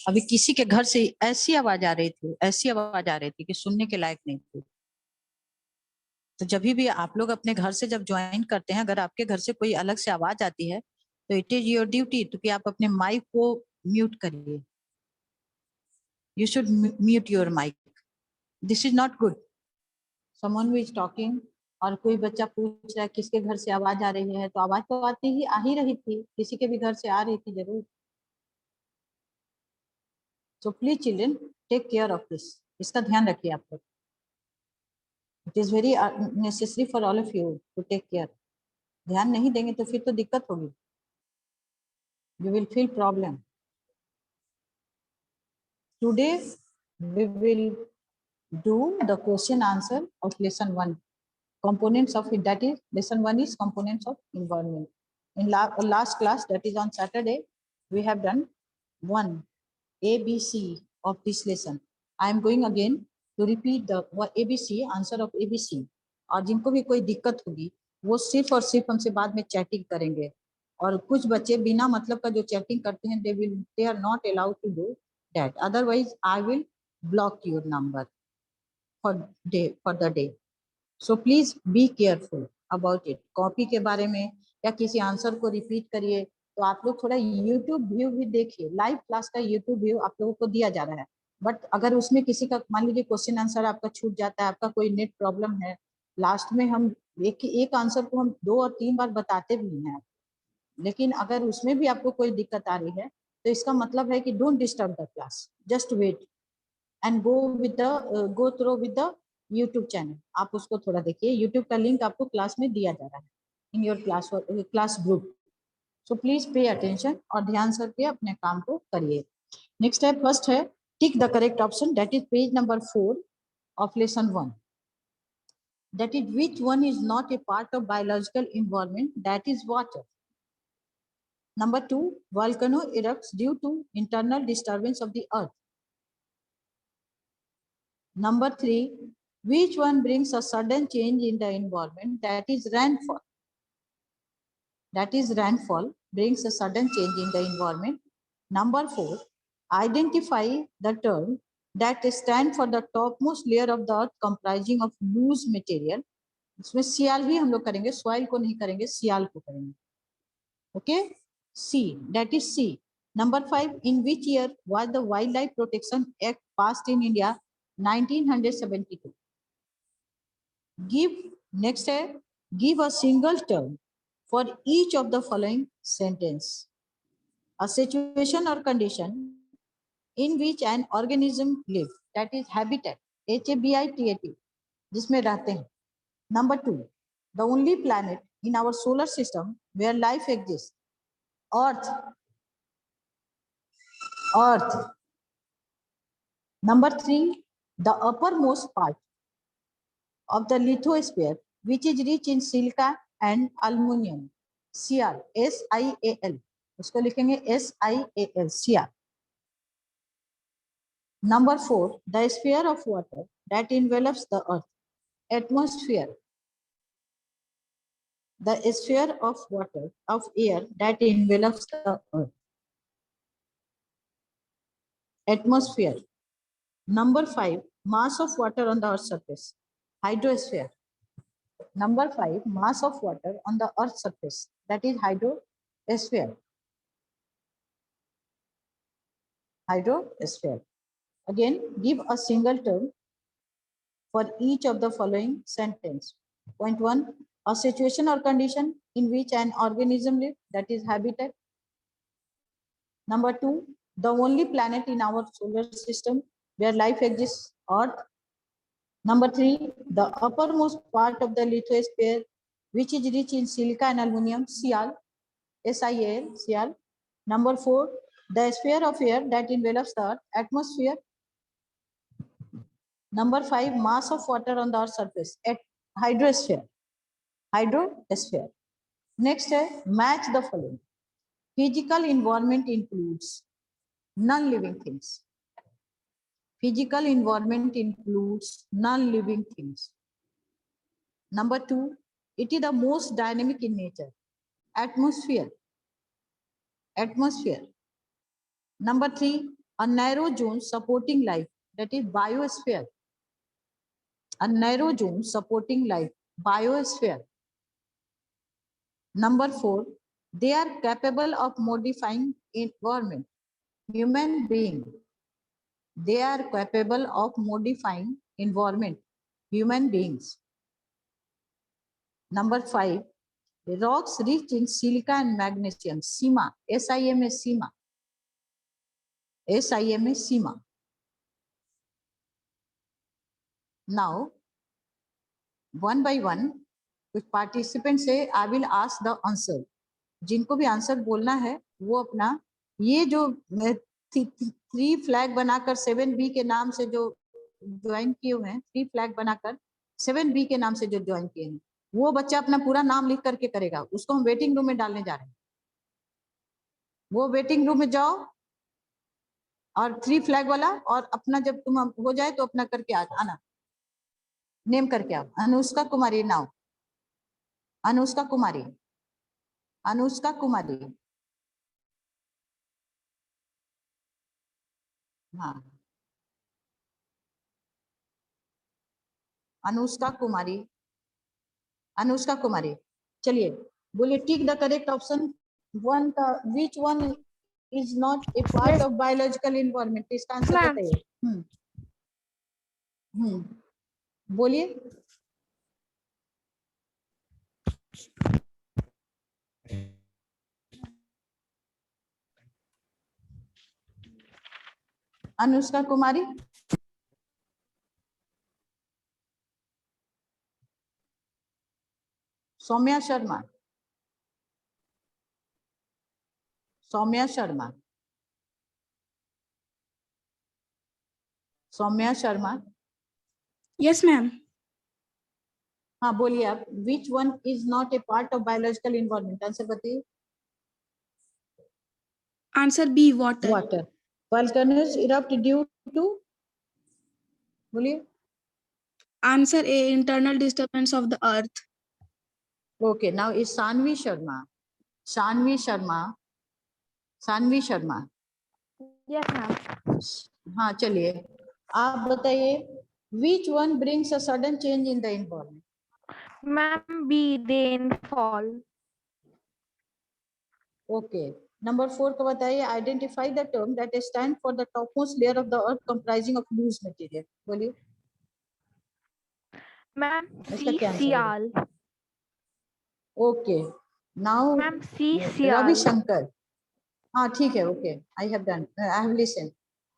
अभी किसी के घर से ऐसी आवाज आ रही थी, ऐसी आवाज आ रही थी कि सुनने के लायक नहीं थी। तो जब भी आप लोग अपने घर से जब ज्वाइन करते हैं, अगर आपके घर से कोई अलग से आवाज आती है तो इट इज योर ड्यूटी तो कि आप अपने माइक को म्यूट करिए। You should mute your mic. This is not good. Someone who is talking और कोई बच्चा पूछ रहा है किसके घर से आवाज आ रही है, तो आवाज तो आती ही आ ही रही थी, किसी के भी घर से आ रही थी जरूर। So please children take care of this. इसका ध्यान रखिए आप लोग। It is very necessary for all of you to take care. ध्यान नहीं देंगे तो फिर तो दिक्कत होगी, you will feel problem. Today we will do the question answer of lesson 1, components of it. That is lesson 1 is components of environment. In last class, that is on Saturday, we have done 1 ABC of this lesson. I am going again to repeat the ABC answer of ABC. और जिनको भी कोई दिक्कत होगी वो सिर्फ और सिर्फ हमसे बाद में चैटिंग करेंगे। और कुछ बच्चे बिना मतलब का जो चैटिंग करते हैं they are not allowed to do that, otherwise I will block your number for the day. So please be careful about it. Copy के बारे में या किसी आंसर को रिपीट करिए तो आप लोग थोड़ा यूट्यूब व्यू भी देखिए। लाइव क्लास का यूट्यूब व्यू आप लोगों को दिया जा रहा है, बट अगर उसमें किसी का मान लीजिए क्वेश्चन आंसर आपका छूट जाता है, आपका कोई नेट प्रॉब्लम है, लास्ट में हम एक आंसर को हम 2 और 3 बार बताते भी हैं, लेकिन अगर उसमें भी आपको कोई दिक्कत आ रही है तो इसका मतलब है कि don't disturb the class, just wait and go through with the YouTube channel. आप उसको थोड़ा देखिए, यूट्यूब का लिंक आपको क्लास में दिया जा रहा है in your class group. So please pay attention और ध्यान से करके अपने काम को करिए। नेक्स्ट है, फर्स्ट है tick the correct option, that is page number 4 of lesson 1। That is which one is not a part of biological environment, that is water. Number 2, volcano erupts due to internal disturbance of the earth. Number 3, which one brings a sudden change in the environment, that is rainfall. That is rainfall brings a sudden change in the environment. Number 4, identify the term that stand for the topmost layer of the earth comprising of loose material. इसमें सियाल ही हम लोग करेंगे, soil को नहीं करेंगे, सियाल को करेंगे। Okay, C, that is C. Number 5, in which year was the Wildlife Protection Act passed in India? 1972. Next है, give a single term for each of the following sentence. A situation or condition in which an organism lives, that is habitat, HABITAT, जिसमें रहते हैं. Number 2, the only planet in our solar system where life exists, Earth. Number 3, the uppermost part of the lithosphere which is rich in silica and aluminum, Sial, SIAL, उसको लिखेंगे SIAL, Sial. Number 4, the sphere of water that envelops the earth, atmosphere. The sphere of water, of air that envelops the earth, atmosphere. Number 5, mass of water on the earth's surface, hydrosphere. Number 5, mass of water on the earth's surface, that is hydrosphere. Hydrosphere. Again, give a single term for each of the following sentence. Point 1, a situation or condition in which an organism lives, that is habitat. Number 2, the only planet in our solar system where life exists, Earth. Number 3, the uppermost part of the lithosphere which is rich in silica and aluminum, Sial, SIAL, Sial. Number 4, the sphere of air that envelops the earth, atmosphere. Number 5, mass of water on the earth's surface, at hydrosphere. Hydrosphere. Next, match the following. Physical environment includes non-living things. Physical environment includes non-living things. Number 2, it is the most dynamic in nature. Atmosphere. Atmosphere. Number 3, A narrow zone supporting life, that is biosphere. A narrow zone supporting life, biosphere. Number 4, they are capable of modifying environment, human being. They are capable of modifying environment, human beings. Number 5, rocks rich in silica and magnesium, SIMA, SIMA, SIMA, SIMA, SIMA. Now, one by one, कुछ participant से I will ask the answer. जिनको भी answer बोलना है वो अपना ये जो 3 फ्लैग बनाकर 7B के नाम से जो ज्वाइन किए हुए हैं, 3 फ्लैग बनाकर 7B के नाम से जो ज्वाइन किए हैं, वो बच्चा अपना पूरा नाम लिख करके करेगा. उसको हम वेटिंग रूम में डालने जा रहे हैं. वो वेटिंग रूम में जाओ और 3 फ्लैग वाला, और अपना जब तुम हो जाए तो अपना करके आना, नेम करके आओ. अनुष्का कुमारी नाउ. अनुष्का कुमारी, अनुष्का कुमारी. हाँ, अनुष्का कुमारी, अनुष्का कुमारी. चलिए बोलिए, टिक द करेक्ट ऑप्शन 1 का. Which one is not a part of biological environment? इसका आंसर बताइए. बोलिए. अनुष्का कुमारी. सौम्या शर्मा, सौम्या शर्मा, सौम्या शर्मा. Yes ma'am. हाँ बोलिए आप. Which one is not a part of biological environment? Answer बताइए. Answer B, water. Water. Volcanoes erupt due to, बोलिए. Answer A, internal disturbance of the earth. Okay, now is Sanvi Sharma. Sanvi Sharma, Sanvi Sharma. Yes ma'am. हाँ चलिए आप बताइए. Which one brings a sudden change in the environment? Ma'am B, rainfall. Okay. Number 4 का बताइए. Identify the term that stand for the topmost layer of the earth comprising of loose material. बोलिए. Ma'am इसका क्या answer है? Sial. Okay. Now ma'am sial. Ravi Shankar. हाँ ठीक है. Okay, I have done, I have listen.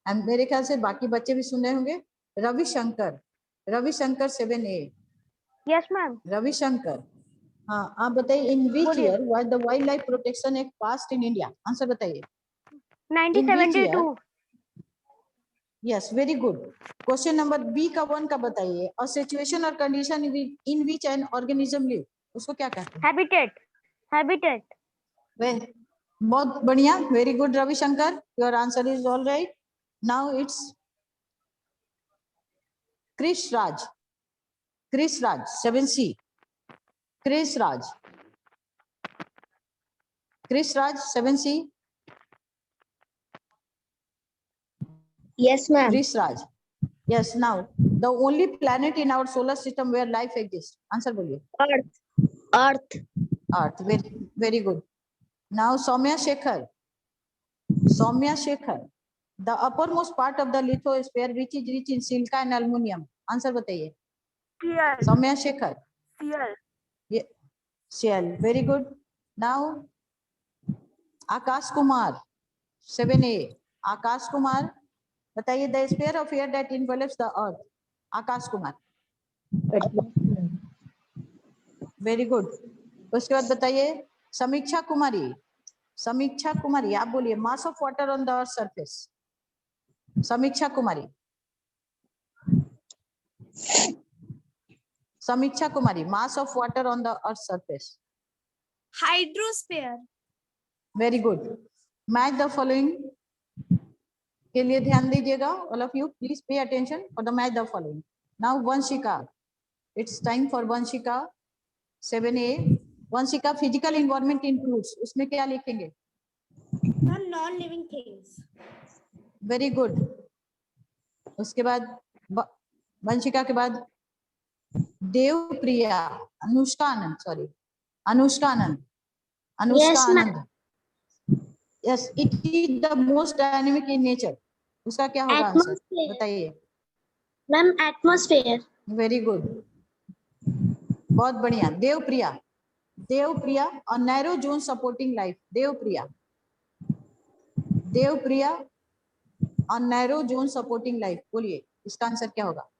And मेरे ख्याल से बाकी बच्चे भी सुन रहे होंगे. Ravishankar, Ravishankar 7A. Yes ma'am. Ravishankar. हाँ आप बताइए. In which year was the wild life protection act passed in India? Answer बताइए. 1972. Yes, very good. Question number B का 1 का बताइए. अ सिचुएशन और condition in which an organism live, उसको क्या कहते हैं? हैबिटेट. हैबिटेट. बहुत बढ़िया. Very good Ravishankar. Your answer is all right. Now it's Krish Raj. Krish Raj 7C. Krish Raj, Krish Raj 7C. Yes ma'am. Krish Raj. Yes. Now the only planet in our solar system where life exists. Answer बोलिए. Earth. Earth. Earth. Very good. Now Soumya Shekhar. Soumya Shekhar. The uppermost part of the lithosphere which is rich in silica and aluminium. Answer बताइए. Cl. Soumya Shekhar. Cl. Yeah. Cl. Very good. Now Akash Kumar 7A. Akash Kumar. बताइए. The sphere of air that envelops the earth. Akash Kumar. Very good. उसके बाद बताइए समीक्षा कुमारी. समीक्षा कुमारी आप बोलिए. Mass of water on the earth surface. Samiksha Kumari. Samiksha Kumari. Mass of water on the earth surface. Hydrosphere. Very good. Match the following के लिए ध्यान दीजिएगा. All of you please pay attention for the match the following. Now Vanshika. It's time for Vanshika 7A. Vanshika physical environment includes, उसमें क्या लिखेंगे? Non living things. Very good. उसके बाद वंशिका के बाद Devpriya, Anushka Anand, sorry Anushka Anand, Anushka Yes, ma'am. Anand. Yes, it is the most dynamic in nature. उसका क्या होगा आंसर, Atmosphere. बताइए। Ma'am, atmosphere. वेरी गुड, बहुत बढ़िया। देवप्रिया, देवप्रिया और narrow zone supporting life. Devpriya, Devpriya और नैरो जोन सपोर्टिंग लाइफ, बोलिए इसका आंसर क्या होगा।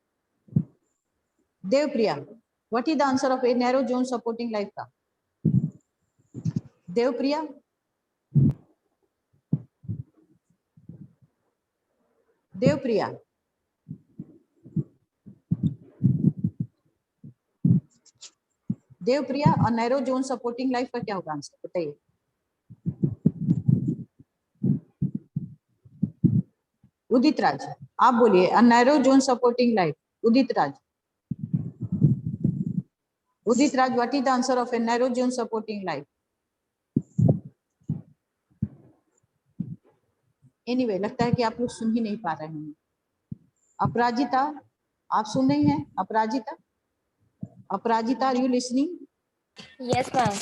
Devpriya, what is the answer of a narrow zone supporting life का। देवप्रिया, देवप्रिया, देवप्रिया और नैरो जोन सपोर्टिंग लाइफ का क्या होगा आंसर, बताइए। उदित राज, आप बोलिए, a narrow zone supporting life. Udit Raj, Udit Raj, what is the answer of a narrow zone supporting life. Anyway, लगता है कि आप लोग सुन ही नहीं पा रहे हैं। अपराजिता, आप सुन रही हैं। Aparajita, Aparajita, are you listening. Yes, ma'am.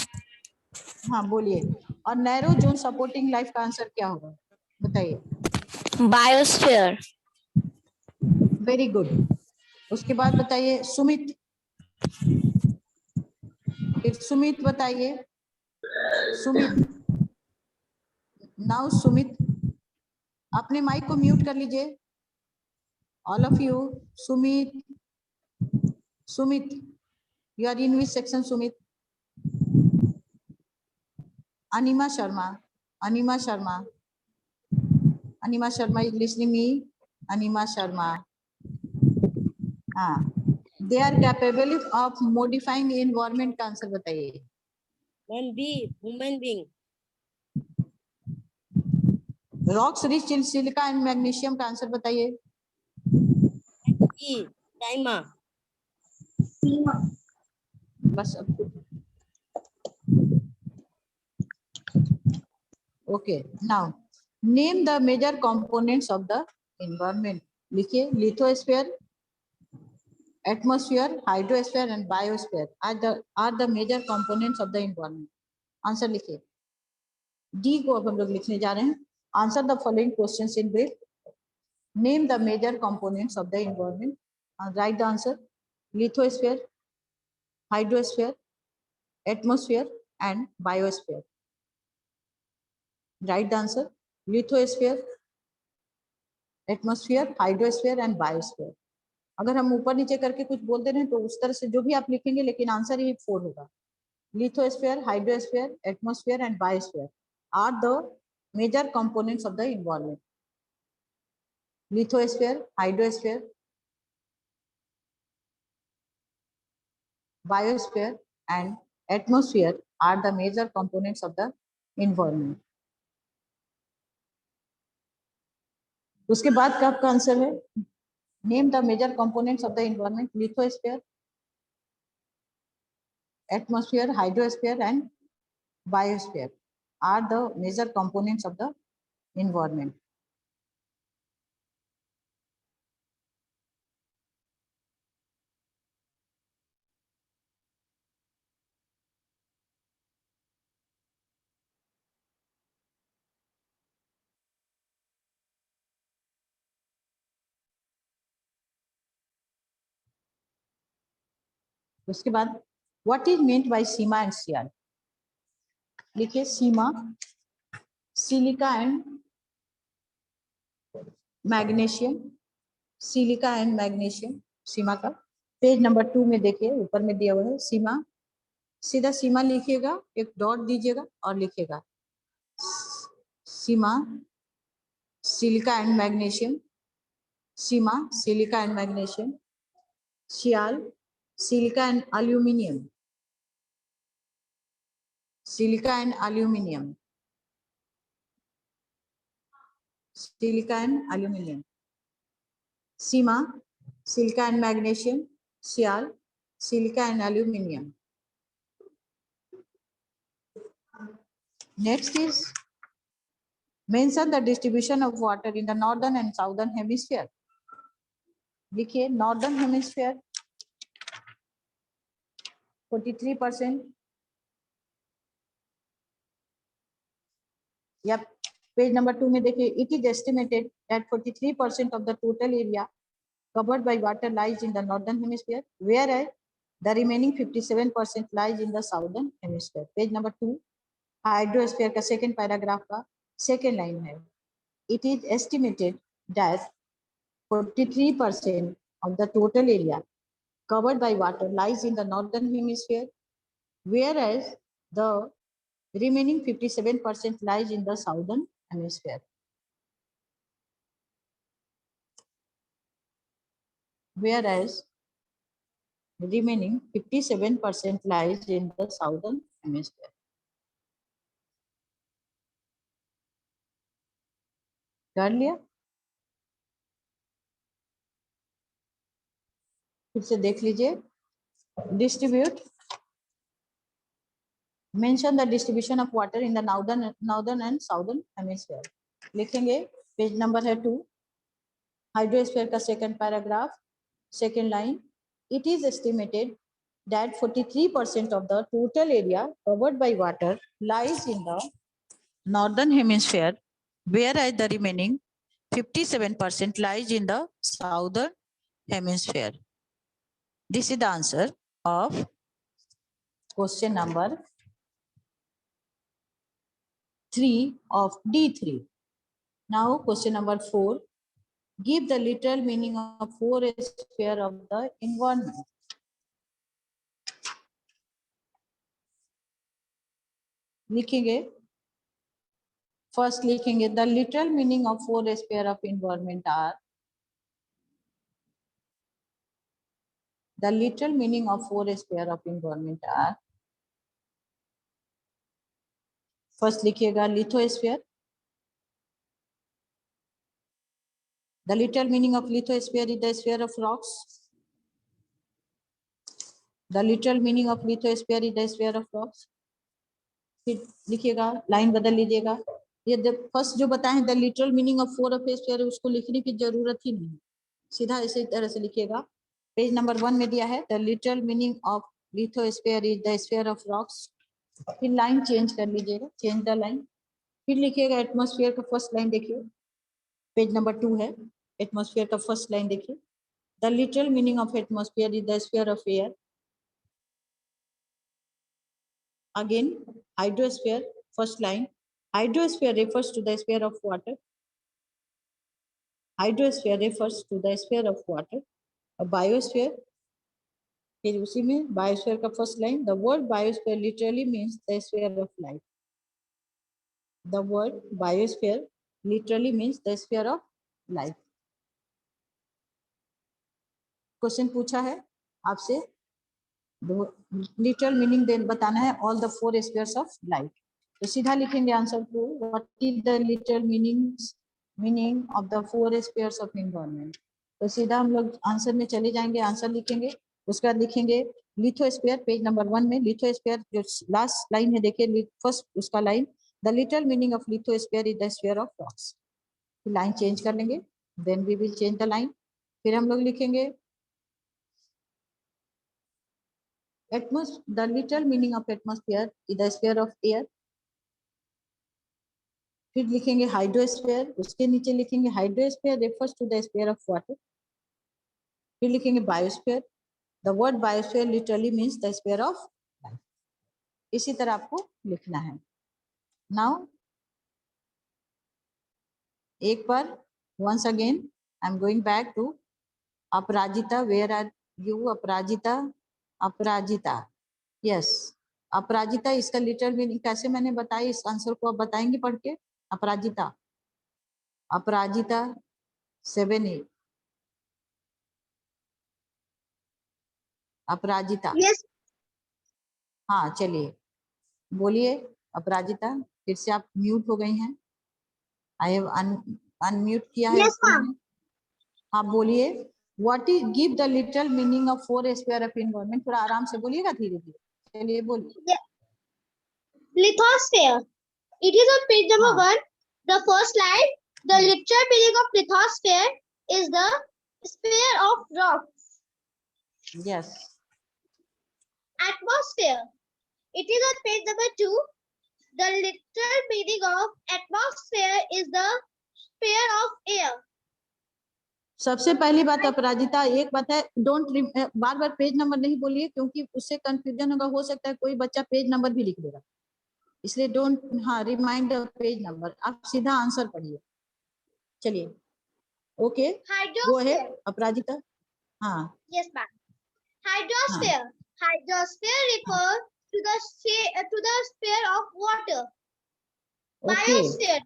हाँ बोलिए, और नैरो जोन सपोर्टिंग लाइफ का आंसर क्या होगा, बताइए। Biosphere. Very good. उसके बाद बताइए सुमित, फिर सुमित बताइए। सुमित, नाउ सुमित, अपने माइक को म्यूट कर लीजिए, all of you. Sumit, Sumit, you are in which section Sumit. Anima Sharma, Anima Sharma, Anima Sharma is listening me. Anima Sharma, हाँ, they are capable of modifying environment का आंसर बताइए। Ma'am B, human being. Rocks rich in silica and magnesium का answer बताइए। ई, टाइमा। बस अब okay, now name the major components of the environment. लिखिए, lithosphere, atmosphere, hydrosphere and biosphere are the major components of the environment. Answer लिखिए। D को अब हम लोग लिखने जा रहे हैं। Answer the following questions in brief. Name the major components of the environment. Write the answer. Lithosphere, hydrosphere, atmosphere and biosphere. Write the answer. Lithosphere, atmosphere, hydrosphere and biosphere. अगर हम ऊपर नीचे करके कुछ बोलते रहे तो उस तरह से जो भी आप लिखेंगे, लेकिन आंसर ही 4 होगा। Lithosphere, hydrosphere, atmosphere and biosphere are the major components of the environment. Lithosphere, hydrosphere, biosphere and atmosphere are the major components of the environment. उसके बाद का आपका आंसर है, name the major components of the environment. Lithosphere, atmosphere, hydrosphere and biosphere are the major components of the environment. उसके बाद what is meant by sima and sial. लिखिए, sima, silica and magnesium, silica and magnesium. Sima का page number 2 में देखिए, ऊपर में दिया हुआ है सीमा। सीधा सीमा लिखिएगा, एक डॉट दीजिएगा और लिखिएगा sima, silica and magnesium. Sima, silica and magnesium. Sial, silica and aluminium, silica and aluminium, silica and aluminium. Sima, silica and magnesium. Sial, silica and aluminium. Next is Mention the distribution of water in the northern and southern hemisphere. लिखिए northern hemisphere 43%. या page number 2 में देखिए, it is estimated that 43% of the total area covered by water lies in the northern hemisphere, whereas the remaining 57% lies in the southern hemisphere. Page number 2 hydrosphere का second paragraph का second line है. It is estimated that 43% of the total area covered by water lies in the northern hemisphere, whereas the remaining 57% lies in the southern hemisphere. Whereas remaining 57% lies in the southern hemisphere. कर लिया? फिर से देख लीजिए. Distribute. Mention the distribution of water in the northern and southern hemisphere. लिखेंगे. Page number है 2. Hydrosphere का second paragraph second line. It is estimated that 43% of the total area covered by water lies in the northern hemisphere, whereas the remaining 57% lies in the southern hemisphere. This is the answer of question number 3 of D3. Now question number 4. Give the literal meaning of forest sphere of the environment. लिखेंगे. First लिखेंगे the literal meaning of forest sphere of environment are. The literal meaning of forest sphere of environment are. First लिखिएगा lithosphere. The literal meaning of lithosphere is the sphere of rocks. The literal meaning of lithosphere is the sphere of rocks. फिर लिखिएगा, line बदल लीजिएगा. ये first जो बताए the literal meaning of forest sphere उसको लिखने की जरूरत ही नहीं, सीधा इसी तरह से लिखिएगा. पेज नंबर 1 में दिया है the literal meaning of lithosphere is the sphere of rocks. फिर लाइन चेंज कर लीजिएगा, चेंज द लाइन. फिर लिखिएगा एटमॉस्फेयर का फर्स्ट लाइन देखिए, पेज नंबर 2 है. एटमॉस्फेयर का फर्स्ट लाइन देखिए. The literal meaning of atmosphere is the sphere of air. Again, hydrosphere, first line. Hydrosphere refers to the sphere of water. Hydrosphere refers to the sphere of water. A biosphere, फिर उसी में biosphere का first line. The word biosphere literally means the sphere of life. The word biosphere literally means the sphere of life. Question पूछा है आपसे, literal meaning बताना है all the 4 spheres of light. तो सीधा लिखेंगे आंसर को, what is the literal meaning of the 4 spheres of environment. तो सीधा हम लोग आंसर में चले जाएंगे, आंसर लिखेंगे. उसके बाद लिखेंगे लिथोस्फीयर. पेज नंबर 1 में लिथोस्फीयर जो लास्ट लाइन है देखिए, फर्स्ट उसका line, the literal meaning of lithosphere is the sphere of rocks. Line change कर लेंगे, then we will change the line. फिर हम लोग लिखेंगे the literal meaning of atmosphere is the sphere of air. फिर लिखेंगे हाइड्रोस्फीयर, उसके नीचे लिखेंगे hydrosphere refers to the sphere of water. फिर लिखेंगे biosphere. The word biosphere literally means the sphere of life. इसी तरह आपको लिखना है. Now एक बार once again I am going back to Aparajita. Where are you Aparajita? Aparajita, yes Aparajita. इसका लिटरल मीनिंग कैसे मैंने बताया, इस आंसर को आप बताएंगे पढ़ के. अपराजिता, अपराजिता 7A. अपराजिता. Yes. हाँ चलिए बोलिए अपराजिता. फिर से आप म्यूट हो गई हैं. आई हैव अनम्यूट किया है. Yes, ma'am. हाँ बोलिए. What is give the literal meaning of 4 sphere of environment. थोड़ा आराम से बोलिएगा, धीरे धीरे. चलिए बोलिए. Lithosphere. It is on page number हाँ. 1. The first slide. The literal meaning of lithosphere is the sphere of rocks. Yes. Atmosphere. It is on page number 2. The literal meaning of atmosphere is the sphere of air. सबसे पहली बात अपराजिता, एक बात है, don't bar bar page number नहीं बोलिए, क्योंकि उससे कंफ्यूजन होगा, हो सकता है कोई बच्चा पेज नंबर भी लिख देगा, इसलिए डोंट, हाँ, रिमाइंड द पेज नंबर, आप सीधा आंसर पढ़िए। चलिए, ओके, गो अहेड अपराजिता। हाँ Yes, ma'am. Hydrosphere. Hydrosphere refers to the sphere of water. Okay, Biosphere.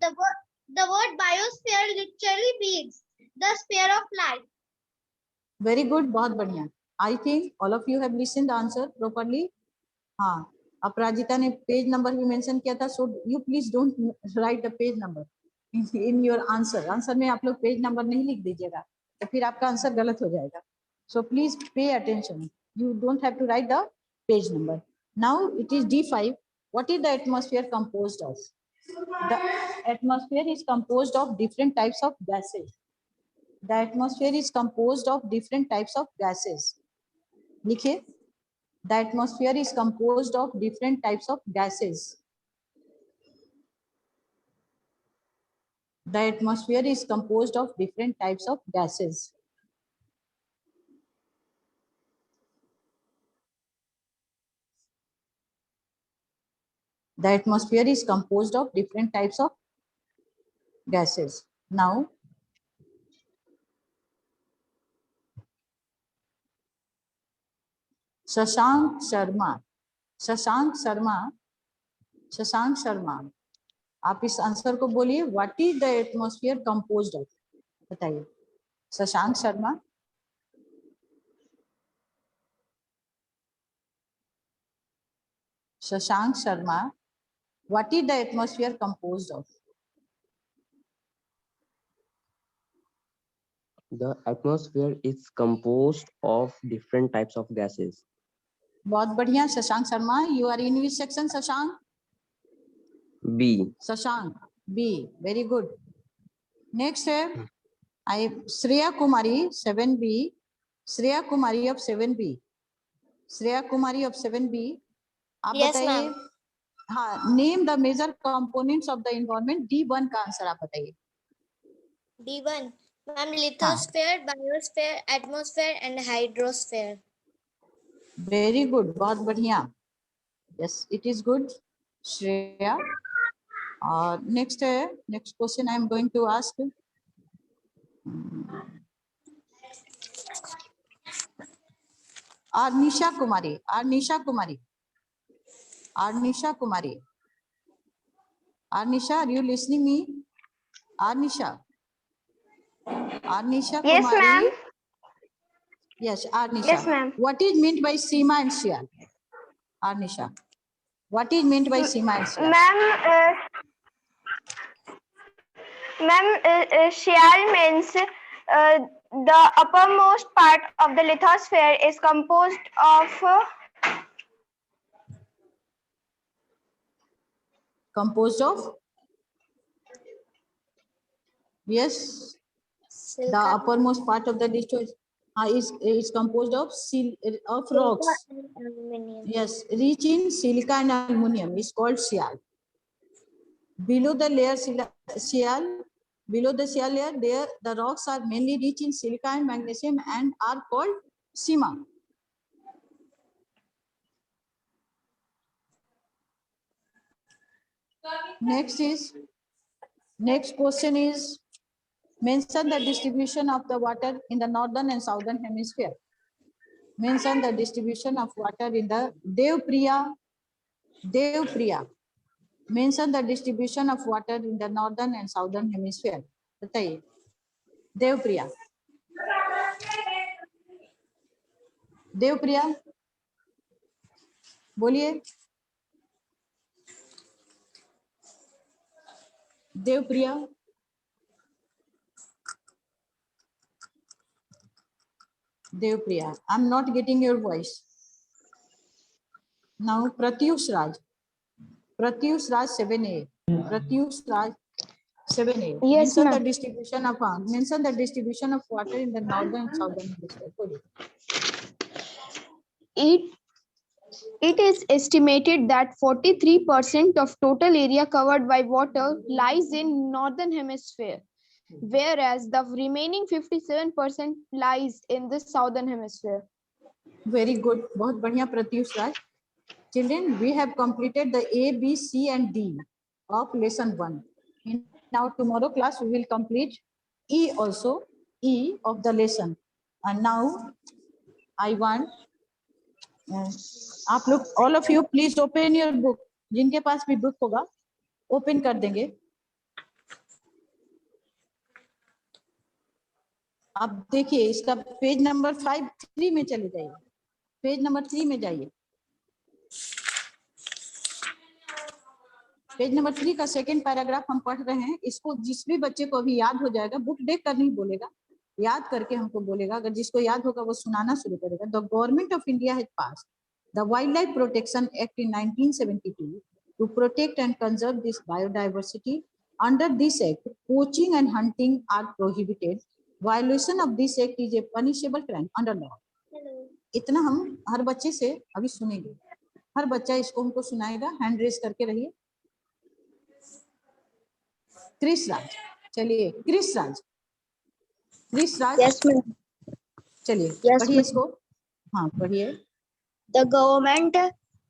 The word biosphere literally means the sphere of life. Very good, बहुत बढ़िया। I think all of you have listen the answer properly. हाँ, अपराजिता ने page number भी mention किया था, so you please don't write the page number in your answer. Answer में आप लोग पेज नंबर नहीं लिख दीजिएगा, तो फिर आपका आंसर गलत हो जाएगा। So please pay attention, you don't have to write the page number. Now it is D5. What is the atmosphere composed of? The atmosphere is composed of different types of gases. The atmosphere is composed of different types of gases. लिखिए, the atmosphere is composed of different types of gases. The atmosphere is composed of different types of gases. The atmosphere is composed of different types of gases. Now, Shashank Sharma, Shashank Sharma, Shashank Sharma, आप इस answer को बोलिए, what is the atmosphere composed of, बताइए। Shashank Sharma, Shashank Sharma, what is the atmosphere composed of? The atmosphere is composed of different types of gases. बहुत बढ़िया Shashank Sharma, you are in which section Shashank? B. Shashank B, very good. Next है I Shreya Kumari 7B, Shreya Kumari of 7B, Shreya Kumari of 7B, आप Yes, बताइए। ma'am. हाँ, name the major components of the environment. D1 का answer आप बताइए। D1. Ma'am, lithosphere, biosphere, atmosphere, and hydrosphere. Very good, बहुत बढ़िया। Yes, it is good Shreya. और नेक्स्ट है, next question I am going to ask. Arnisha Kumari, Arnisha Kumari, Arnisha Kumari, Arnisha, are you listening me? Arnisha, Arnisha Yes, Kumari. ma'am. Yes, Arnisha. Yes, ma'am. What is meant by Seema and Shia? Arnisha, what is meant by Seema and Shia? Ma'am, Shial means the uppermost part of the lithosphere is composed of Composed of? Yes, the uppermost part of the lithosphere is composed of rocks. Aluminium. Yes, rich in silica and aluminum is called Shial. Below the layer Shial, below the Shial layer, there the rocks are mainly rich in silica and magnesium and are called Seema. Next question is, mention the distribution of the water in the northern and southern hemisphere. Mention the distribution of water in the Devpriya. Mention the distribution of water in the northern and southern hemisphere. बताइए, देवप्रिया, देवप्रिया बोलिए, Devpriya, Devpriya, I'm not getting your voice. Now Pratyush Raj, Pratyush Raj 7A, Pratyush Raj 7A. Yes, mention the ma'am. distribution of mention the distribution of water in the northern and southern hemisphere. बोलिए. It is estimated that 43% of total area covered by water lies in northern hemisphere, whereas the remaining 57% lies in the southern hemisphere. Very good. बहुत बढ़िया प्रत्युष राज. Children, we have completed the A, B, C, and D of lesson 1. Now tomorrow class we will complete E also, E of the lesson. And now I want आप लोग all of you please open your book. जिनके पास भी book होगा open कर देंगे. आप देखिए इसका पेज नंबर 3 में चले जाइए. पेज नंबर 3 में जाइए. पेज नंबर 3 का सेकंड पैराग्राफ हम पढ़ रहे हैं. इसको जिस भी बच्चे को अभी याद हो जाएगा, बुक देख कर नहीं बोलेगा, याद करके हमको बोलेगा. अगर जिसको याद होगा वो सुनाना शुरू करेगा. The government of India has passed the wild life protection act in 1972 to protect and conserve this biodiversity. Under this act poaching and hunting are prohibited. Violation of this act is a punishable crime under law. इतना हम हर बच्चे से अभी सुनेंगे. हर बच्चा इसको हमको सुनाएगा. हैंड रेस करके रहिए. क्रिस राज, चलिए क्रिस राज. क्रिस राज, Yes, ma'am. चलिए Yes, पढ़िए इसको. हाँ पढ़िए. The government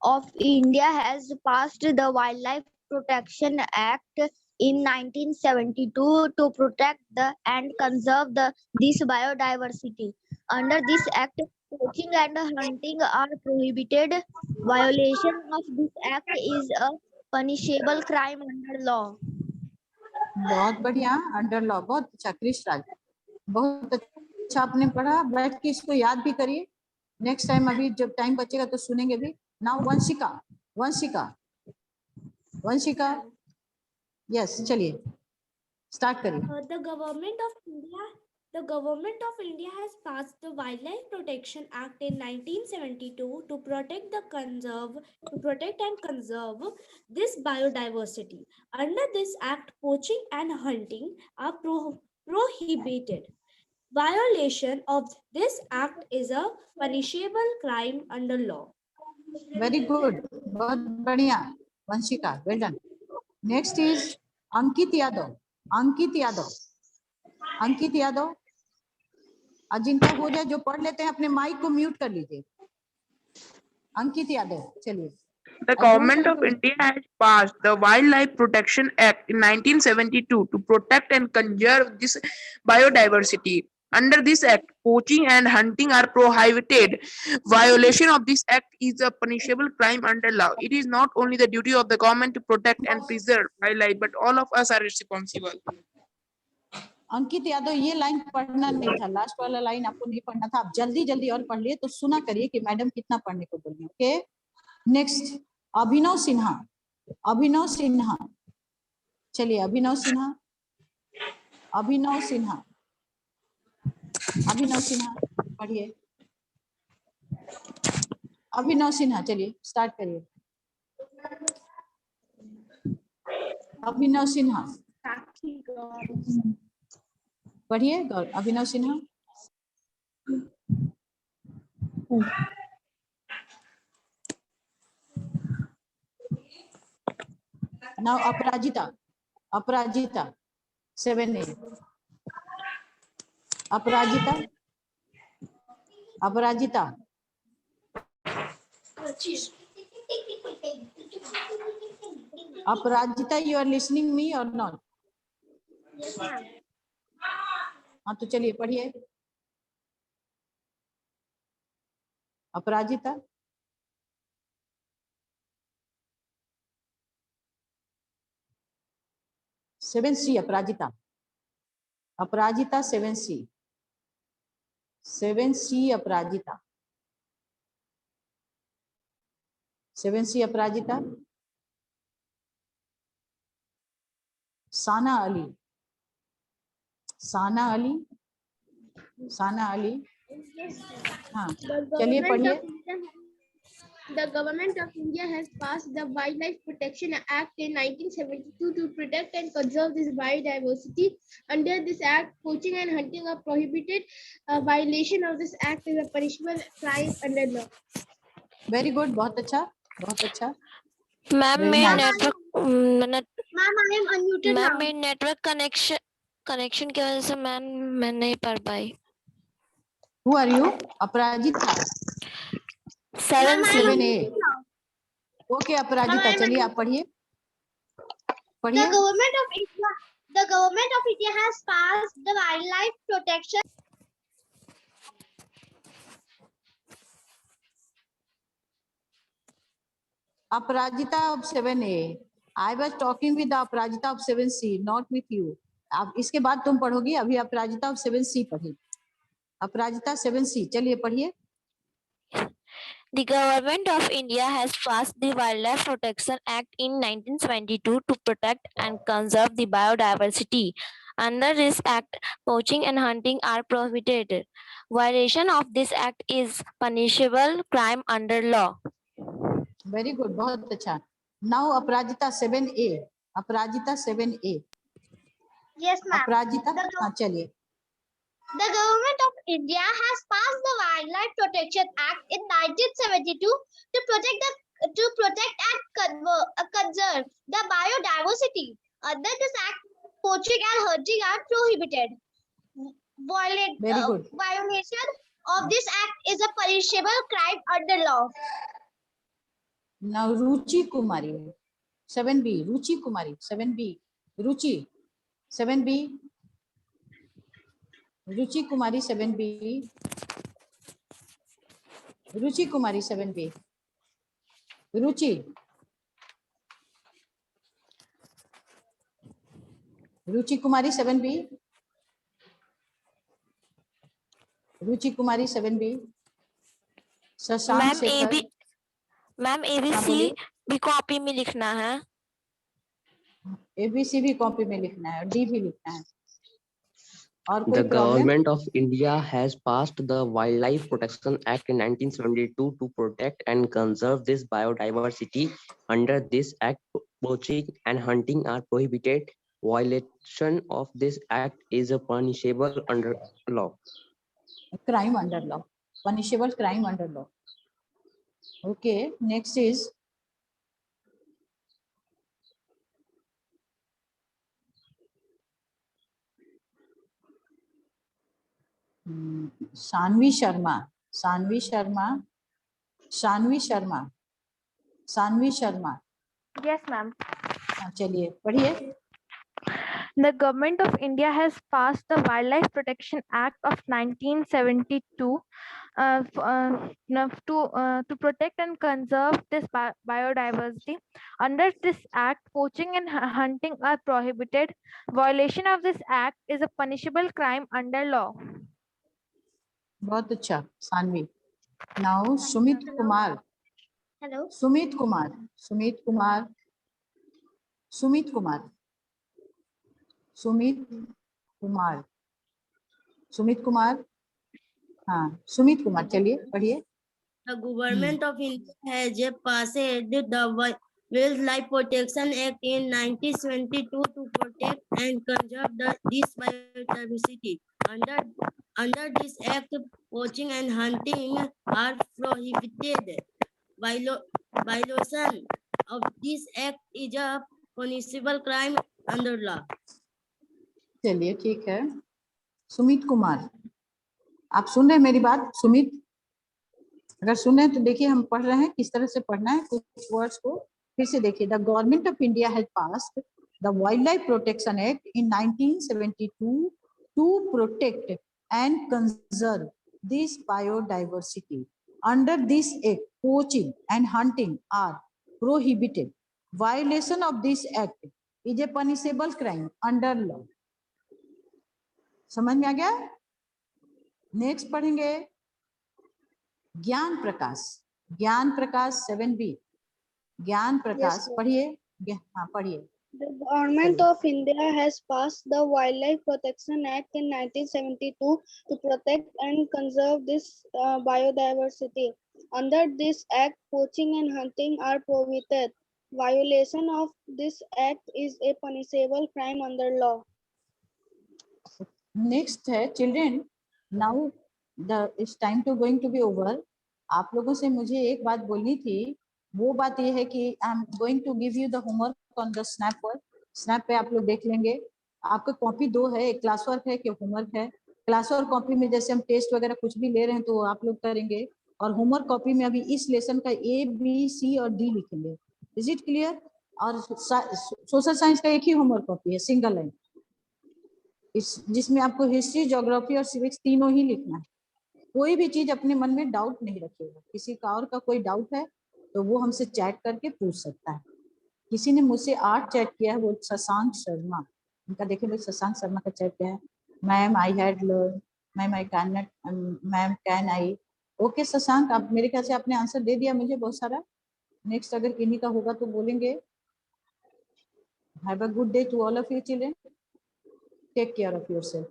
of India has passed the Wildlife Protection Act in 1972 to protect and conserve this biodiversity. Under this act, poaching and hunting are prohibited. Violation of this act is a punishable crime under law. बहुत बढ़िया. Under law. बहुत अच्छा Chris राज, बहुत अच्छा आपने पढ़ा. बैठ के इसको याद भी करिए. नेक्स्ट टाइम अभी जब टाइम बचेगा तो सुनेंगे भी. नाउ वंशिका. वंशिका, वंशिका, यस चलिए स्टार्ट करिए. The Government of India has passed the Wildlife Protection Act in 1972 to protect and conserve this biodiversity. Under this act, poaching and hunting are prohibited. Violation of this act is a punishable crime under law. Very good. बहुत बढ़िया Vanshika. Well done. Next is Ankit Yadav. Ankit Yadav, Ankit Yadav. और जिनका हो जाए जो पढ़ लेते हैं अपने माइक को म्यूट कर लीजिए. अंकित यादव चलिए. The Government of India has passed the Wildlife Protection Act in 1972 to protect and conserve this biodiversity. Under this act, poaching and hunting are prohibited. Violation of this act is a punishable crime under law. It is not only the duty of the government to protect and preserve wildlife, but all of us are responsible. Ankit Yadav, ये line पढ़ना नहीं था. Last वाला line आपको नहीं पढ़ना था. आप जल्दी जल्दी और पढ़ लिए तो सुना करिए कि मैडम कितना पढ़ने को बोली. ओके. नेक्स्ट अभिनव सिन्हा. अभिनव सिन्हा, चलिए अभिनव सिन्हा. अभिनव सिन्हा, अभिनव सिन्हा पढ़िए. अभिनव सिन्हा चलिए स्टार्ट करिए. अभिनव सिन्हा पढ़िए. Abhinav Sinha. Now Aparajita. Aparajita 7A. Aparajita. Aparajita. Aparajita, you are listening me or not? हाँ तो चलिए पढ़िए. Aparajita. Seven C. Aparajita. Aparajita 7C. 7C Aparajita. 7C Aparajita. Sana Ali. Sana Ali. Sana Ali. हाँ चलिए पढ़िए. The government of India has passed the Wildlife Protection Act in 1972 to protect and conserve this biodiversity. Under this act, poaching and hunting are prohibited. A violation of this act is a punishable crime under law. Very good, बहुत अच्छा, बहुत अच्छा। Ma'am Very मेरे nice. Network Ma'am, I am unmuted ma'am now. मेरे network connection की वजह से ma'am मैं नहीं पढ़ पाई। Who are you? Aparajita. 7C 7A। Okay Aparajita, चलिए आप पढ़िए, पढ़िए। The government of India has passed the Wildlife Protection. Aparajita of 7A. I was talking with the Aparajita of 7C, not with you. अब इसके बाद तुम पढ़ोगी, अभी अपराजिता of 7C पढ़ी। अपराजिता 7C, चलिए पढ़िए। The government of India has passed the Wildlife Protection Act in 1972 to protect and conserve the biodiversity. Under this act, poaching and hunting are prohibited. Violation of this act is punishable crime under law. Very good, बहुत अच्छा। Now अपराजिता 7A। अपराजिता 7A। Yes, ma'am. अपराजिता, हाँ चलिए। The government of India has passed the Wildlife Protection Act in 1972 to protect and conserve the biodiversity. Under this act, poaching and hunting are prohibited. Very good. Violation of this act is a punishable crime under law. Now Ruchi Kumari 7B। Ruchi Kumari 7B। Ruchi 7B। Ruchi Kumari 7B। Ruchi Kumari 7B। Ruchi, Ruchi Kumari 7B। Ruchi Kumari 7B। Shashank Shekhar. Ma'am ABC भी copy में लिखना है। ABC भी copy में लिखना है और D भी लिखना है। और कोई The problem? government of India has passed the Wildlife Protection Act in 1972 to protect and conserve this biodiversity. Under this act, poaching and hunting are prohibited. Violation of this act is a punishable under law. Crime under law. Punishable crime under law. Okay, next is Sanvi Sharma. Sanvi Sharma. Sanvi Sharma. Sanvi Sharma। Yes, ma'am. चलिए पढ़िए। The government of India has passed the Wildlife Protection Act of 1972 to protect and conserve this biodiversity. Under this act, poaching and hunting are prohibited. Violation of this act is a punishable crime under law. बहुत अच्छा Saanvi. Now Sumit Kumar. Hello. Sumit Kumar. Sumit Kumar. Sumit Kumar. Sumit Kumar. Sumit Kumar. हाँ सुमित कुमार, चलिए पढ़िए। The government of India has passed the Wildlife Protection Act in 1972 to protect and conserve this biodiversity. Under this act, poaching and hunting are prohibited. Violation of this act is a punishable crime under law. चलिए ठीक है। सुमित कुमार, आप सुन रहे हैं मेरी बात? सुमित, अगर सुन रहे हैं तो देखिए हम पढ़ रहे हैं, किस तरह से पढ़ना है। कुछ वर्ड्स को फिर से देखिए। The government of India has passed the wild life protection act in 1972 to protect and conserve this biodiversity. Under this act, poaching and hunting are prohibited. Violation of this act is a punishable crime under law. समझ में आ गया? Next पढ़ेंगे ज्ञान प्रकाश। ज्ञान प्रकाश 7B। ज्ञान प्रकाश पढ़िए। हाँ पढ़िए। The government of India has passed the Wildlife Protection Act in 1972 to protect and conserve this biodiversity. Under this act, poaching and hunting are prohibited. Violation of this act is a punishable crime under law. Next है children, now the it's time to going to be over. आप लोगों से मुझे एक बात बोलनी थी, वो बात ये है कि I am going to give you the homework on the snap पर। स्नैप पे आप लोग देख लेंगे। आपका कॉपी 2 है, एक क्लास वर्क है, एक होमवर्क है। क्लास वर्क कॉपी में जैसे हम टेस्ट वगैरह कुछ भी ले रहे हैं तो आप लोग करेंगे, और होमवर्क कॉपी में अभी इस लेसन का A, B, C और D लिखेंगे। Is it clear? और सोशल साइंस का एक ही होमवर्क कॉपी है, सिंगल लाइन, जिसमें आपको हिस्ट्री, ज्योग्राफी और सिविक्स तीनों ही लिखना है। कोई भी चीज अपने मन में डाउट नहीं रखिएगा। किसी का और का कोई डाउट है तो वो हमसे चैट करके पूछ सकता है। किसी ने मुझसे 8 चैट किया है, वो शशांक शर्मा, उनका देखिए भाई, शशांक शर्मा का चैट क्या है, ma'am I had learn, ma'am I can not, ma'am can I. Okay Shashank, आप मेरे ख्याल से आपने आंसर दे दिया मुझे बहुत सारा। नेक्स्ट अगर किन्हीं का होगा तो बोलेंगे। Have a good day to all of you children, take care of yourself.